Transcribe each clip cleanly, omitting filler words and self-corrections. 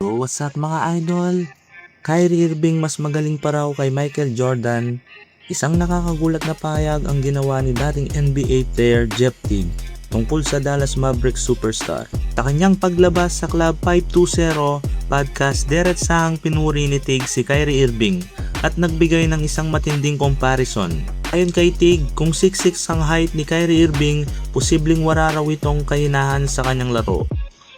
So what's up mga idol? Kyrie Irving mas magaling pa raw kay Michael Jordan. Isang nakakagulat na pahayag ang ginawa ni dating NBA player Jeff Teague tungkol sa Dallas Mavericks superstar. Sa kanyang paglabas sa Club 520 podcast, diretsahang pinuri ni Teague si Kyrie Irving at nagbigay ng isang matinding comparison. Ayon kay Teague, kung 6'6 ang height ni Kyrie Irving, posibleng wala raw itong kahinahan sa kanyang laro.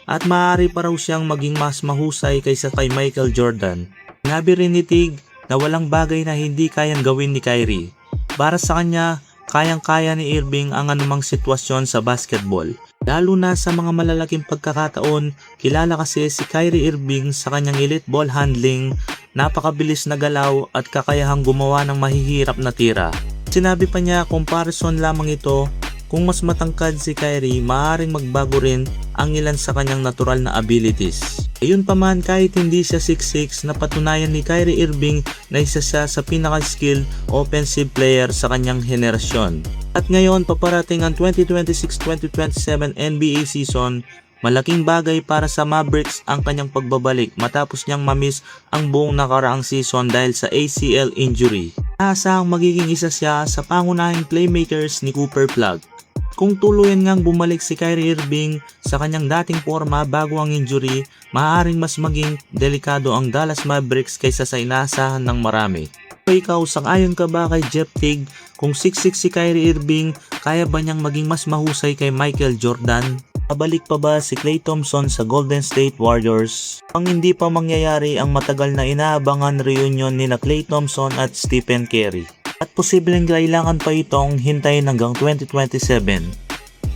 At maaari pa raw siyang maging mas mahusay kaysa kay Michael Jordan. Sinabi rin ni Teague na walang bagay na hindi kayang gawin ni Kyrie. Para sa kanya, kayang-kaya ni Irving ang anumang sitwasyon sa basketball. Lalo na sa mga malalaking pagkakataon, kilala kasi si Kyrie Irving sa kanyang elite ball handling, napakabilis na galaw at kakayahang gumawa ng mahihirap na tira. Sinabi pa niya, comparison lamang ito. Kung mas matangkad si Kyrie, maaaring magbago rin ang ilan sa kanyang natural na abilities. Ayun pa man, kahit hindi siya 6'6, napatunayan ni Kyrie Irving na isa siya sa pinaka-skilled offensive player sa kanyang henerasyon. At ngayon, paparating ang 2026-2027 NBA season. Malaking bagay para sa Mavericks ang kanyang pagbabalik matapos niyang mamiss ang buong nakaraang season dahil sa ACL injury. Asang magiging isa siya sa pangunahing playmakers ni Cooper Flagg. Kung tuluyan ngang bumalik si Kyrie Irving sa kanyang dating forma bago ang injury, maaaring mas maging delikado ang Dallas Mavericks kaysa sa inaasahan ng marami. Ikaw, sang-ayon ka ba kay Jeff Teague? Kung 6'6 si Kyrie Irving, kaya ba niyang maging mas mahusay kay Michael Jordan? Pabalik pa ba si Klay Thompson sa Golden State Warriors? Ang hindi pa mangyayari ang matagal na inaabangan reunion ni na Klay Thompson at Stephen Curry. At posibleng kailangan pa itong hintayin hanggang 2027.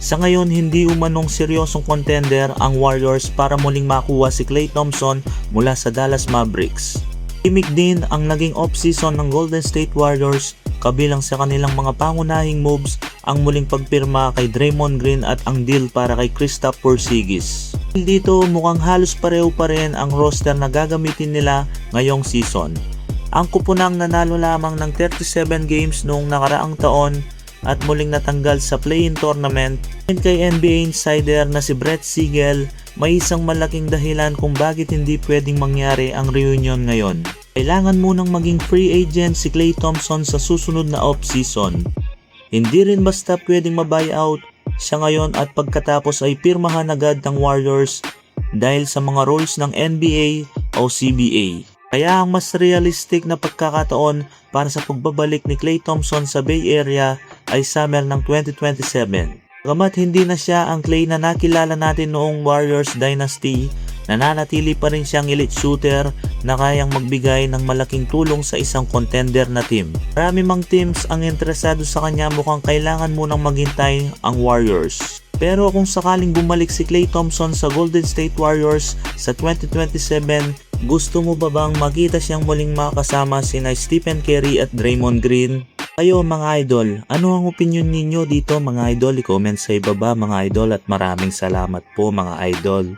Sa ngayon, hindi umanong seryosong contender ang Warriors para muling makuha si Klay Thompson mula sa Dallas Mavericks. Timik din ang naging off-season ng Golden State Warriors, kabilang sa kanilang mga pangunahing moves ang muling pagpirma kay Draymond Green at ang deal para kay Kristaps Porzingis. Dito mukhang halos pareho pa rin ang roster na gagamitin nila ngayong season. Ang kupunang nanalo lamang ng 37 games noong nakaraang taon at muling natanggal sa play-in tournament. Ayon kay NBA insider na si Brett Siegel, may isang malaking dahilan kung bakit hindi pwedeng mangyari ang reunion ngayon. Kailangan munang maging free agent si Klay Thompson sa susunod na off-season. Hindi rin basta pwedeng ma-buyout siya ngayon at pagkatapos ay pirmahan agad ng Warriors dahil sa mga rules ng NBA o CBA. Kaya ang mas realistic na pagkakataon para sa pagbabalik ni Klay Thompson sa Bay Area ay summer ng 2027. Bagamat hindi na siya ang Klay na nakilala natin noong Warriors Dynasty, nananatili pa rin siyang elite shooter na kayang magbigay ng malaking tulong sa isang contender na team. Marami mang teams ang interesado sa kanya, mukhang kailangan munang maghintay ang Warriors. Pero kung sakaling bumalik si Klay Thompson sa Golden State Warriors sa 2027, gusto mo ba bang makita siyang muling makasama sina Stephen Curry at Draymond Green? Kayo mga idol, ano ang opinion ninyo dito mga idol? I-comment sa ibaba mga idol at maraming salamat po mga idol.